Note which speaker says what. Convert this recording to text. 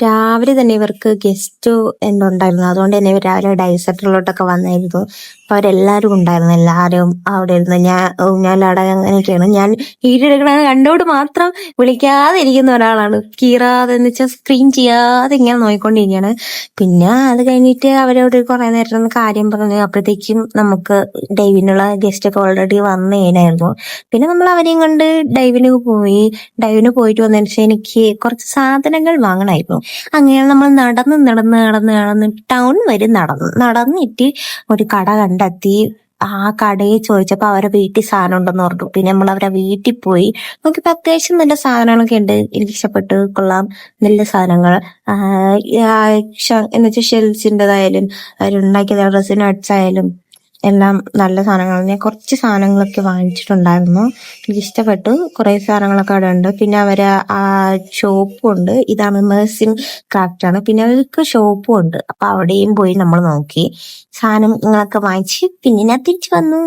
Speaker 1: രാവിലെ തന്നെ ഇവർക്ക് ഗസ്റ്റ് എന്തുണ്ടായിരുന്നു. അതുകൊണ്ട് തന്നെ ഇവർ രാവിലെ ഡൈസെറ്ററിലോട്ടൊക്കെ വന്നായിരുന്നു. അപ്പൊ അവരെല്ലാരും ഉണ്ടായിരുന്നു. എല്ലാരും അവിടെ ഇരുന്ന് ഊഞ്ഞാലാട അങ്ങനെയൊക്കെയാണ്. ഞാൻ വീഡിയോ എടുക്കണത് കണ്ടോട് മാത്രം വിളിക്കാതെ ഇരിക്കുന്ന ഒരാളാണ്. കീറാതെ എന്ന് വെച്ചാൽ സ്ക്രീൻ ചെയ്യാതെ ഇങ്ങനെ നോക്കിക്കൊണ്ടിരിക്കുകയാണ്. പിന്നെ അത് കഴിഞ്ഞിട്ട് അവരോട് കുറെ നേരം ഒന്ന് കാര്യം പറഞ്ഞു. അപ്പോഴത്തേക്കും നമുക്ക് ഡൈവിനുള്ള ഗസ്റ്റ് ഒക്കെ ഓൾറെഡി വന്നു കഴിഞ്ഞായിരുന്നു. പിന്നെ നമ്മൾ അവരെയും കൊണ്ട് ഡൈവിന് പോയി. ഡൈവിന് പോയിട്ട് വന്നതിന് ശേഷം എനിക്ക് കുറച്ച് സാധനങ്ങൾ വാങ്ങണമായിരുന്നു. അങ്ങനെ നമ്മൾ നടന്ന് ടൗൺ വരെ നടന്നിട്ട് ഒരു കട കണ്ടെത്തി. ആ കടയിൽ ചോദിച്ചപ്പോ അവരെ വീട്ടിൽ സാധനം ഉണ്ടെന്ന് പറഞ്ഞു. പിന്നെ നമ്മൾ അവരെ വീട്ടിൽ പോയി നോക്കിയപ്പോ അത്യാവശ്യം നല്ല സാധനങ്ങളൊക്കെ ഉണ്ട്. എനിക്ക് ഇഷ്ടപ്പെട്ടു, കൊള്ളാം, നല്ല സാധനങ്ങൾ. എന്ന് വെച്ചാൽ ഷെൽസിൻ്റെതായാലും അവരുണ്ടാക്കിയ റെസിൻ നട്ട്സ് ആയാലും എല്ലാം നല്ല സാധനങ്ങൾ. ഞാൻ കുറച്ച് സാധനങ്ങളൊക്കെ വാങ്ങിച്ചിട്ടുണ്ടായിരുന്നു. എനിക്ക് ഇഷ്ടപ്പെട്ടു. കുറെ സാധനങ്ങളൊക്കെ അവിടെ ഉണ്ട്. പിന്നെ അവര് ആ ഷോപ്പും ഉണ്ട്. ഇതാണ് മേഴ്സിൻ ക്രാഫ്റ്റ് ആണ്. പിന്നെ അവർക്ക് ഷോപ്പും ഉണ്ട്. അപ്പൊ അവിടെയും പോയി നമ്മൾ നോക്കി സാധനങ്ങളൊക്കെ വാങ്ങിച്ച് പിന്നെ ഞാൻ തിരിച്ചു വന്നു.